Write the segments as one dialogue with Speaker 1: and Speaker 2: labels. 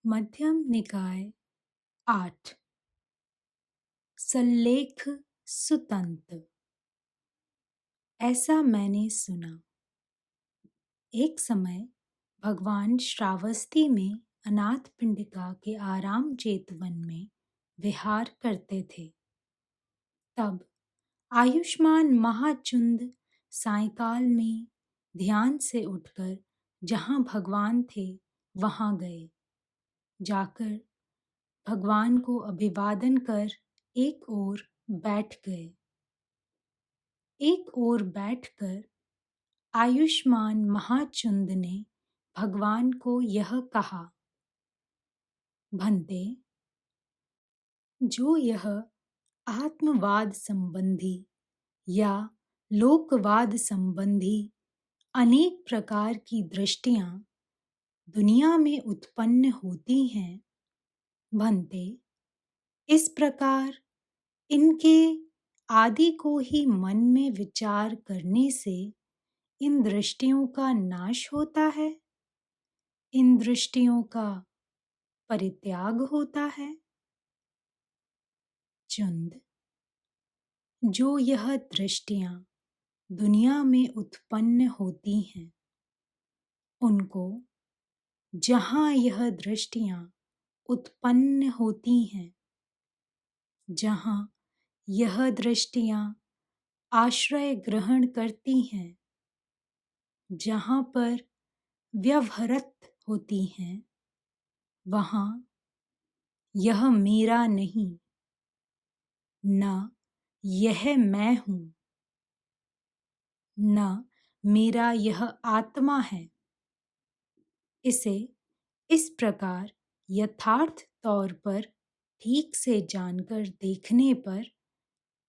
Speaker 1: मध्यम निकाय 8 सल्लेख सुतंत। ऐसा मैंने सुना, एक समय भगवान श्रावस्ती में अनाथ पिंडिका के आराम जेतवन में विहार करते थे। तब आयुष्मान महाचुंद सायंकाल में ध्यान से उठकर जहाँ भगवान थे वहाँ गए। जाकर भगवान को अभिवादन कर एक ओर बैठ गए। एक ओर बैठकर आयुष्मान महाचुंद ने भगवान को यह कहा, भंते, जो यह आत्मवाद संबंधी या लोकवाद संबंधी अनेक प्रकार की दृष्टियां दुनिया में उत्पन्न होती हैं, भंते, इस प्रकार इनके आदि को ही मन में विचार करने से इन दृष्टियों का नाश होता है, इन दृष्टियों का परित्याग होता है। चुंद, जो यह दृष्टियां दुनिया में उत्पन्न होती हैं, उनको जहाँ यह दृष्टियां उत्पन्न होती हैं, जहाँ यह दृष्टियां आश्रय ग्रहण करती हैं, जहाँ पर व्यवहृत होती हैं, वहाँ यह मेरा नहीं, न यह मैं हूँ, न मेरा यह आत्मा है। इसे इस प्रकार यथार्थ तौर पर ठीक से जानकर देखने पर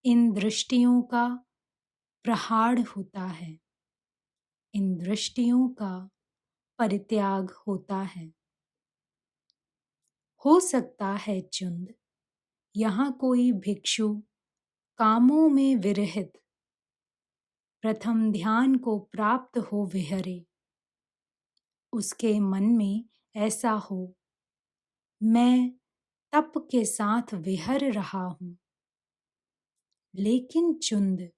Speaker 1: इन दृष्टियों का प्रहार होता है, इन दृष्टियों का परित्याग होता है। हो सकता है चुंद, यहाँ कोई भिक्षु कामों में विरहित प्रथम ध्यान को प्राप्त हो विहरे, उसके मन में ऐसा हो, मैं तप के साथ विहर रहा हूँ। लेकिन चुंद,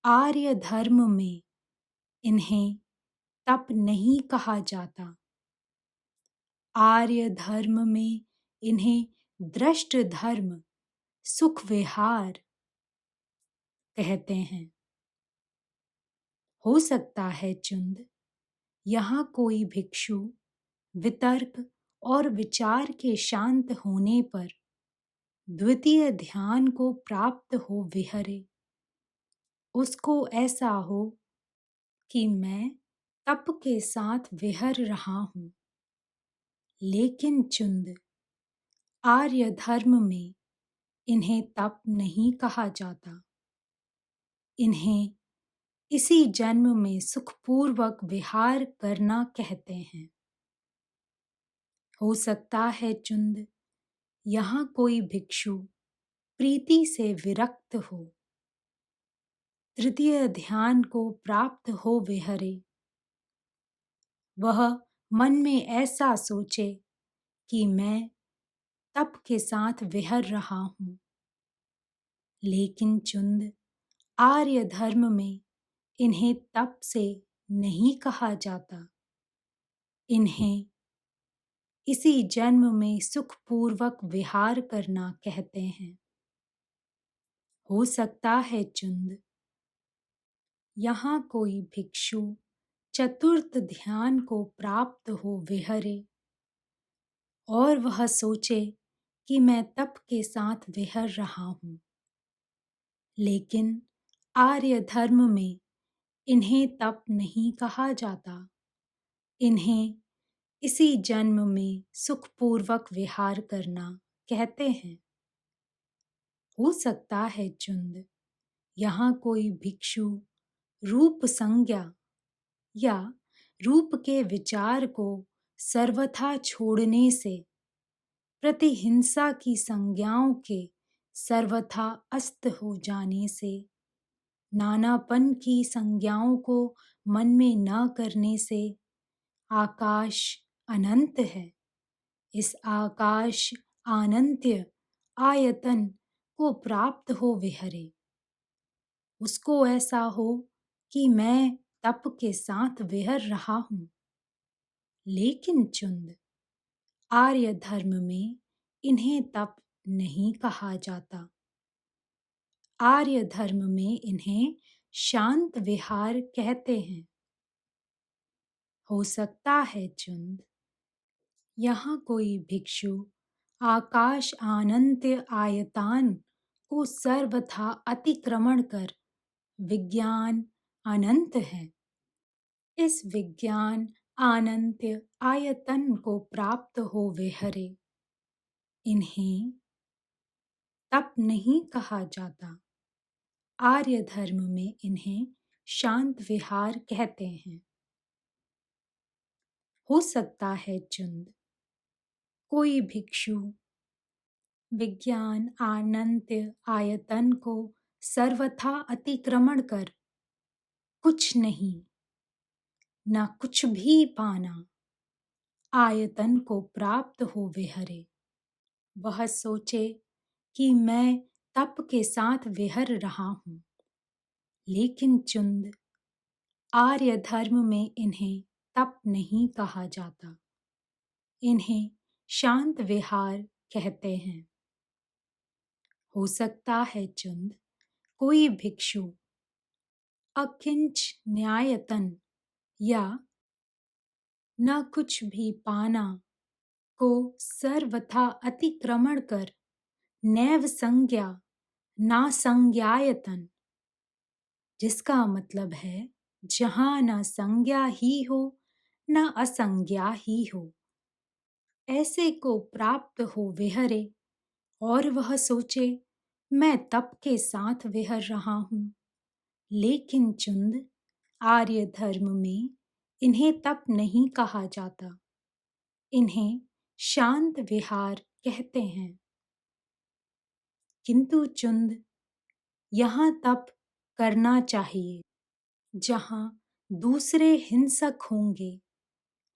Speaker 1: आर्य धर्म में इन्हें तप नहीं कहा जाता। आर्य धर्म में इन्हें दृष्ट धर्म, सुख विहार कहते हैं। हो सकता है चुंद, यहाँ कोई भिक्षु वितर्क और विचार के शांत होने पर द्वितीय ध्यान को प्राप्त हो विहरे। उसको ऐसा हो कि मैं तप के साथ विहर रहा हूँ। लेकिन चुंद, आर्य धर्म में इन्हें तप नहीं कहा जाता। इन्हें इसी जन्म में सुखपूर्वक विहार करना कहते हैं। हो सकता है चुंद, यहाँ कोई भिक्षु प्रीति से विरक्त हो, तृतीय ध्यान को प्राप्त हो विहरे। वह मन में ऐसा सोचे कि मैं तप के साथ विहर रहा हूँ। लेकिन चुंद, आर्य धर्म में इन्हें तप से नहीं कहा जाता। इन्हें इसी जन्म में सुखपूर्वक विहार करना कहते हैं। हो सकता है चुंद, यहाँ कोई भिक्षु चतुर्थ ध्यान को प्राप्त हो विहरे और वह सोचे कि मैं तप के साथ विहर रहा हूँ। लेकिन आर्य धर्म में इन्हें तप नहीं कहा जाता। इन्हें इसी जन्म में सुखपूर्वक विहार करना कहते हैं। हो सकता है चुंद, यहाँ कोई भिक्षु रूप संज्ञा या रूप के विचार को सर्वथा छोड़ने से, प्रतिहिंसा की संज्ञाओं के सर्वथा अस्त हो जाने से, नानापन की संज्ञाओं को मन में न करने से, आकाश अनंत है, इस आकाश अनंत्य आयतन को प्राप्त हो विहरे। उसको ऐसा हो कि मैं तप के साथ विहर रहा हूँ। लेकिन चुंद, आर्य धर्म में इन्हें तप नहीं कहा जाता। आर्य धर्म में इन्हें शांत विहार कहते हैं। हो सकता है चुंद, यहाँ कोई भिक्षु आकाश अनंत्य आयतान को सर्वथा अतिक्रमण कर विज्ञान अनंत है, इस विज्ञान अनंत्य आयतन को प्राप्त हो विहरे। इन्हें तप नहीं कहा जाता। आर्य धर्म में इन्हें शांत विहार कहते हैं। हो सकता है चुंद, कोई भिक्षु विज्ञान अनंत्य आयतन को सर्वथा अतिक्रमण कर कुछ नहीं, न कुछ भी पाना, आयतन को प्राप्त हो विहरे। वह सोचे कि मैं तप के साथ विहर रहा हूँ। लेकिन चुंद, आर्य धर्म में इन्हें तप नहीं कहा जाता। इन्हें शांत विहार कहते हैं। हो सकता है चुंद, कोई भिक्षु अकिंच न्यायतन या न कुछ भी पाना को सर्वथा अतिक्रमण कर नैव संज्ञा ना संज्ञायतन, जिसका मतलब है जहाँ न संज्ञा ही हो न असंज्ञा ही हो, ऐसे को प्राप्त हो विहरे। और वह सोचे मैं तप के साथ विहर रहा हूँ। लेकिन चुंद, आर्य धर्म में इन्हें तप नहीं कहा जाता। इन्हें शांत विहार कहते हैं। किंतु चुंद, यहाँ तप करना चाहिए जहाँ दूसरे हिंसक होंगे।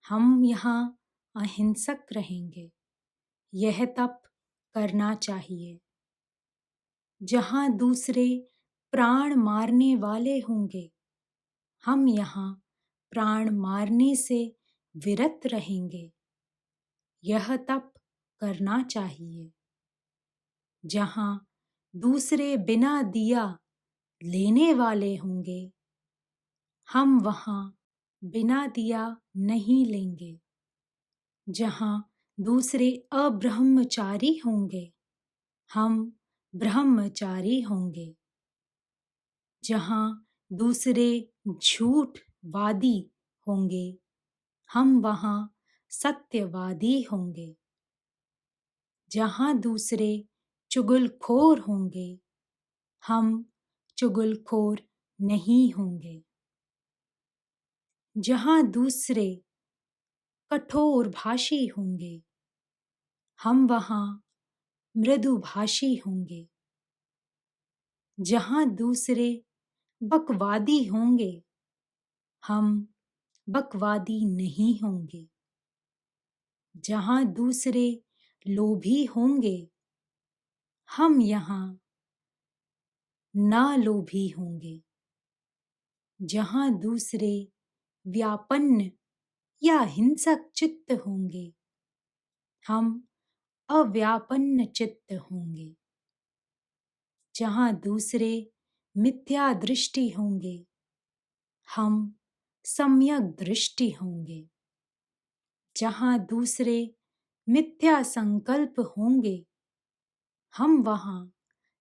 Speaker 1: हम यहाँ अहिंसक रहेंगे। यह तप करना चाहिए जहाँ दूसरे प्राण मारने वाले होंगे। हम यहाँ प्राण मारने से विरत रहेंगे। यह तप करना चाहिए जहाँ दूसरे बिना दिया लेने वाले होंगे। हम वहाँ बिना दिया नहीं लेंगे। जहाँ दूसरे अब्रह्मचारी होंगे, हम ब्रह्मचारी होंगे। जहाँ दूसरे झूठवादी होंगे, हम वहाँ सत्यवादी होंगे। जहाँ दूसरे चुगलखोर होंगे, हम चुगलखोर नहीं होंगे। जहाँ दूसरे कठोरभाषी होंगे, हम वहाँ मृदुभाषी होंगे। जहाँ दूसरे बकवादी होंगे, हम बकवादी नहीं होंगे। जहाँ दूसरे लोभी होंगे, हम यहाँ ना लोभी होंगे। जहाँ दूसरे व्यापन्न या हिंसक चित्त होंगे, हम अव्यापन्न चित्त होंगे। जहाँ दूसरे मिथ्या दृष्टि होंगे, हम सम्यक दृष्टि होंगे। जहाँ दूसरे मिथ्या संकल्प होंगे, हम वहाँ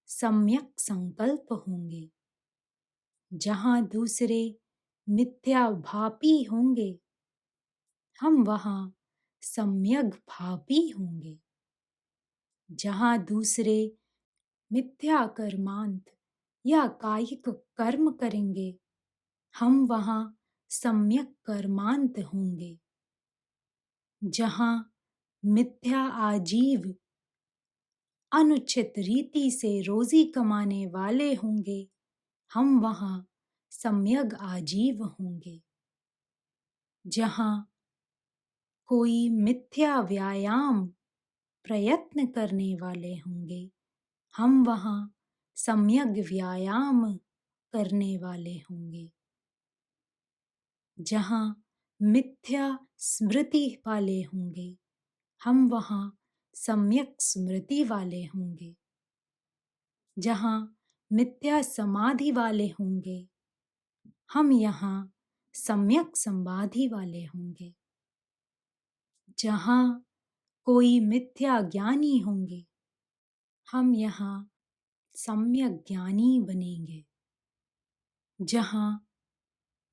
Speaker 1: सम्यक संकल्प होंगे। जहाँ दूसरे मिथ्या भापी होंगे, हम वहाँ सम्यक भापी होंगे। जहाँ दूसरे मिथ्या कर्मांत या कायिक कर्म करेंगे, हम वहाँ सम्यक कर्मांत होंगे। जहाँ मिथ्या आजीव अनुचित रीति से रोजी कमाने वाले होंगे, हम वहाँ सम्यक आजीव होंगे। जहाँ कोई मिथ्या व्यायाम प्रयत्न करने वाले होंगे, हम वहाँ सम्यक व्यायाम करने वाले होंगे। जहाँ मिथ्या स्मृति वाले होंगे, हम वहाँ सम्यक स्मृति वाले होंगे। जहाँ मिथ्या समाधि वाले होंगे, हम यहाँ सम्यक समाधि वाले होंगे। जहाँ कोई मिथ्या ज्ञानी होंगे, हम यहाँ सम्यक ज्ञानी बनेंगे। जहाँ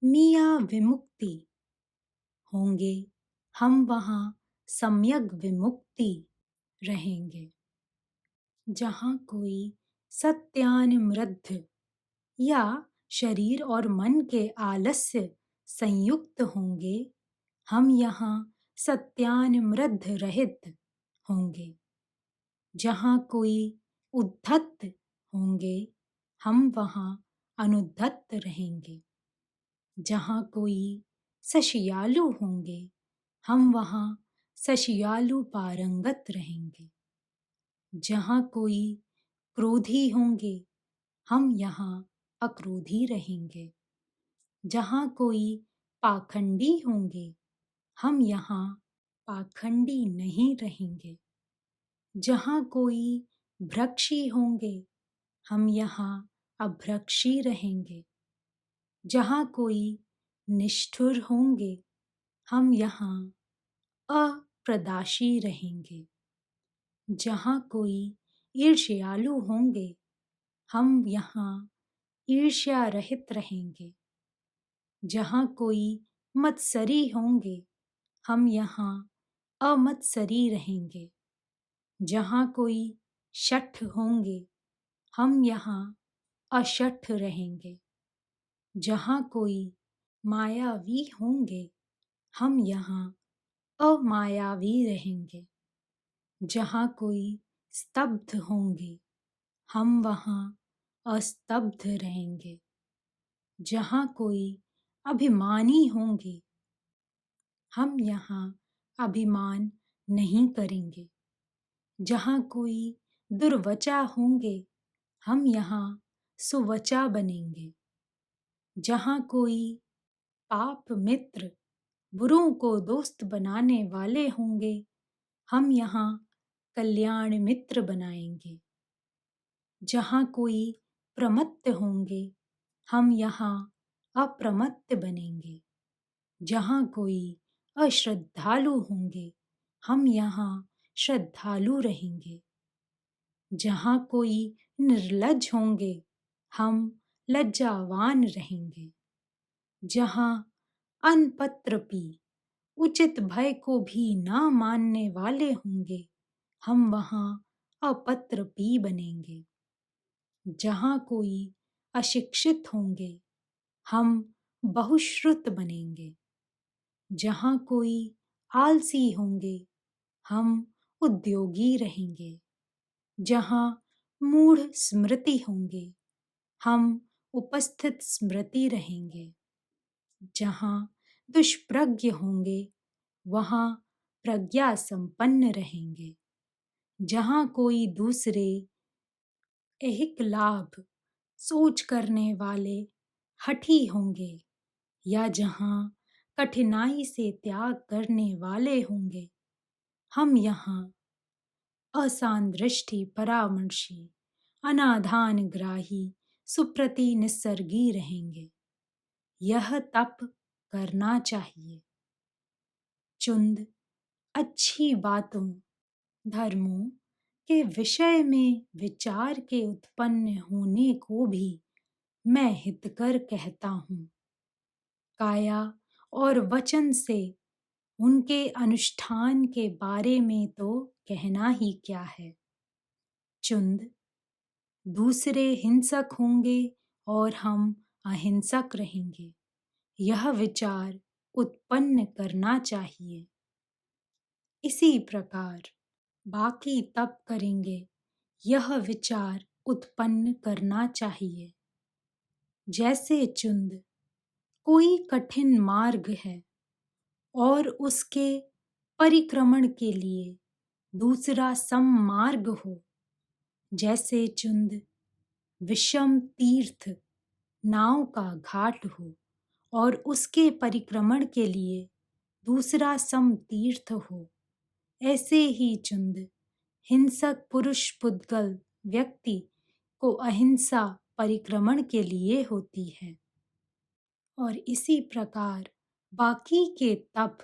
Speaker 1: मिया विमुक्ति होंगे, हम वहाँ सम्यक विमुक्ति रहेंगे। जहाँ कोई सत्यानमृद्ध या शरीर और मन के आलस्य संयुक्त होंगे, हम यहाँ सत्यानमृद्ध रहित होंगे। जहाँ कोई उद्धत होंगे, हम वहाँ अनुद्धत रहेंगे। जहाँ कोई सशियालु होंगे, हम वहाँ सशियालु पारंगत रहेंगे। जहाँ कोई क्रोधी होंगे, हम यहाँ अक्रोधी रहेंगे। जहाँ कोई पाखंडी होंगे, हम यहाँ पाखंडी नहीं रहेंगे। जहाँ कोई भ्रक्षी होंगे, हम यहाँ अभ्रक्षी रहेंगे। जहाँ कोई निष्ठुर होंगे, हम यहाँ अप्रदाशी रहेंगे। जहाँ कोई ईर्ष्यालु होंगे, हम यहाँ ईर्ष्या रहित रहेंगे। जहाँ कोई मत्सरी होंगे, हम यहाँ अमत्सरी रहेंगे। जहाँ कोई शठ होंगे, हम यहाँ अशठ रहेंगे। जहाँ कोई मायावी होंगे, हम यहाँ अमायावी रहेंगे। जहाँ कोई स्तब्ध होंगे, हम वहाँ अस्तब्ध रहेंगे। जहाँ कोई अभिमानी होंगे, हम यहाँ अभिमान नहीं करेंगे। जहाँ कोई दुर्वचा होंगे, हम यहाँ सुवचा बनेंगे। जहाँ कोई पाप मित्र बुरों को दोस्त बनाने वाले होंगे, हम यहाँ कल्याण मित्र बनाएंगे। जहाँ कोई प्रमत्त होंगे, हम यहाँ अप्रमत्त बनेंगे। जहाँ कोई अश्रद्धालु होंगे, हम यहाँ श्रद्धालु रहेंगे। जहाँ कोई निर्लज्ज होंगे, हम लज्जावान रहेंगे। जहाँ अनपत्रपी उचित भय को भी न मानने वाले होंगे, हम वहाँ अपत्रपी बनेंगे। जहाँ कोई अशिक्षित होंगे, हम बहुश्रुत बनेंगे। जहाँ कोई आलसी होंगे, हम उद्योगी रहेंगे। जहाँ मूढ़ स्मृति होंगे, हम उपस्थित स्मृति रहेंगे। जहाँ दुष्प्रज्ञ होंगे, वहाँ प्रज्ञा संपन्न रहेंगे। जहाँ कोई दूसरे ऐहिक लाभ सोच करने वाले हठी होंगे, या जहाँ कठिनाई से त्याग करने वाले होंगे, हम यहाँ असांदृष्टि परामर्शी अनाधान ग्राही सुप्रति निसर्गी रहेंगे। यह तप करना चाहिए। चुंद अच्छी बातों, धर्मों के विषय में विचार के उत्पन्न होने को भी मैं हितकर कहता हूँ। काया और वचन से उनके अनुष्ठान के बारे में तो कहना ही क्या है। चुंद दूसरे हिंसक होंगे और हम अहिंसक रहेंगे, यह विचार उत्पन्न करना चाहिए। इसी प्रकार बाकी तप करेंगे, यह विचार उत्पन्न करना चाहिए। जैसे चुंद कोई कठिन मार्ग है और उसके परिक्रमण के लिए दूसरा सममार्ग हो। जैसे चुंद विषम तीर्थ नाव का घाट हो और उसके परिक्रमण के लिए दूसरा सम तीर्थ हो, ऐसे ही चुंद हिंसक पुरुष पुद्गल व्यक्ति को अहिंसा परिक्रमण के लिए होती है। और इसी प्रकार बाकी के तप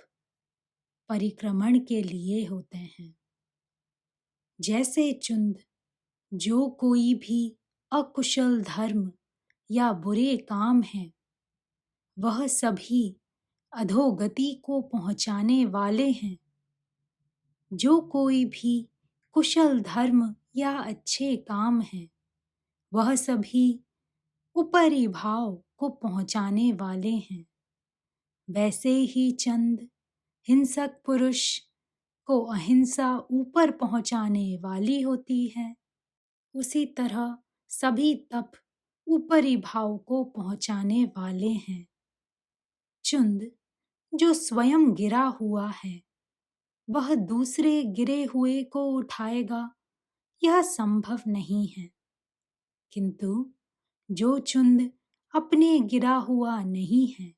Speaker 1: परिक्रमण के लिए होते हैं। जैसे चुंद जो कोई भी अकुशल धर्म या बुरे काम हैं, वह सभी अधोगति को पहुंचाने वाले हैं। जो कोई भी कुशल धर्म या अच्छे काम हैं, वह सभी ऊपरी भाव को पहुंचाने वाले हैं। वैसे ही चंद हिंसक पुरुष को अहिंसा ऊपर पहुंचाने वाली होती है। उसी तरह सभी तप ऊपरी भाव को पहुंचाने वाले हैं। चुंद जो स्वयं गिरा हुआ है, वह दूसरे गिरे हुए को उठाएगा, यह संभव नहीं है। किंतु जो चुंद अपने गिरा हुआ नहीं है,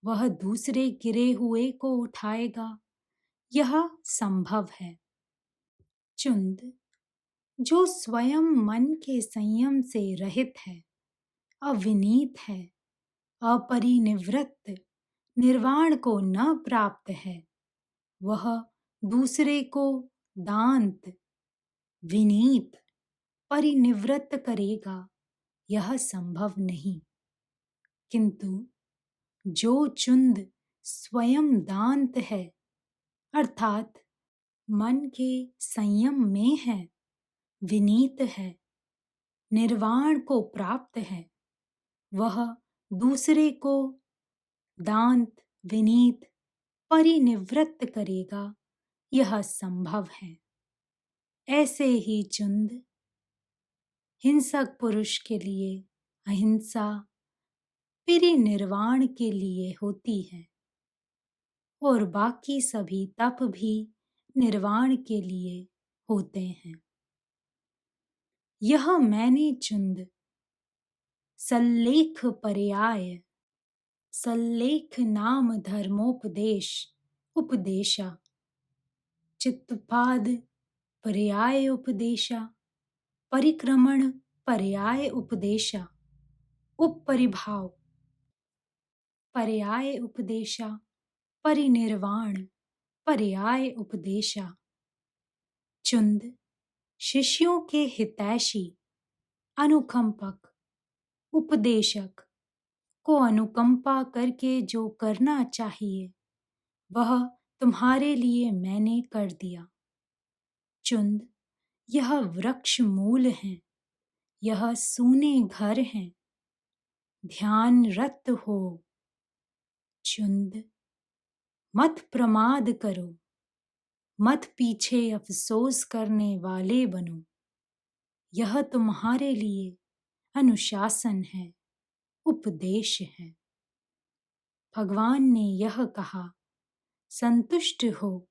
Speaker 1: वह दूसरे गिरे हुए को उठाएगा, यह संभव है। चुंद जो स्वयं मन के संयम से रहित है, अविनीत है, अपरिनिवृत्त, निर्वाण को न प्राप्त है, वह दूसरे को दांत, विनीत, परिनिवृत्त करेगा, यह संभव नहीं। किंतु जो चुंद स्वयं दांत है, अर्थात मन के संयम में है, विनीत है, निर्वाण को प्राप्त है, वह दूसरे को दांत, विनीत, परिनिवृत्त करेगा, यह संभव है। ऐसे ही चुंद हिंसक पुरुष के लिए अहिंसा परिनिर्वाण के लिए होती है और बाकी सभी तप भी निर्वाण के लिए होते हैं। यह मैंने चुंद सल्लेख पर्याय, सल्लेख नाम धर्मोपदेश उपदेशा, चित्तपाद पर्याय उपदेशा, परिक्रमण पर्याय उपदेशा, उपपरिभाव पर्याय उपदेशा, परिनिर्वाण पर्याय उपदेशा। चुंद शिष्यों के हितैषी, अनुकंपक, उपदेशक को अनुकंपा करके जो करना चाहिए, वह तुम्हारे लिए मैंने कर दिया। चुंद यह वृक्ष मूल हैं, यह सूने घर हैं, ध्यान रत हो। चुंद मत प्रमाद करो, मत पीछे अफसोस करने वाले बनो, यह तुम्हारे लिए अनुशासन है, उपदेश है। भगवान ने यह कहा। संतुष्ट हो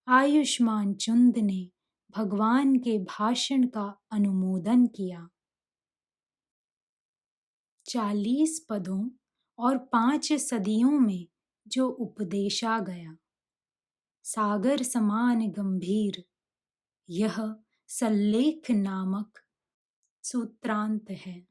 Speaker 1: आयुष्मान चुंद ने भगवान के भाषण का अनुमोदन किया। 40 पदों और 5 सदियों में जो उपदेशा गया, सागर समान गंभीर, यह सल्लेख नामक सूत्रांत है।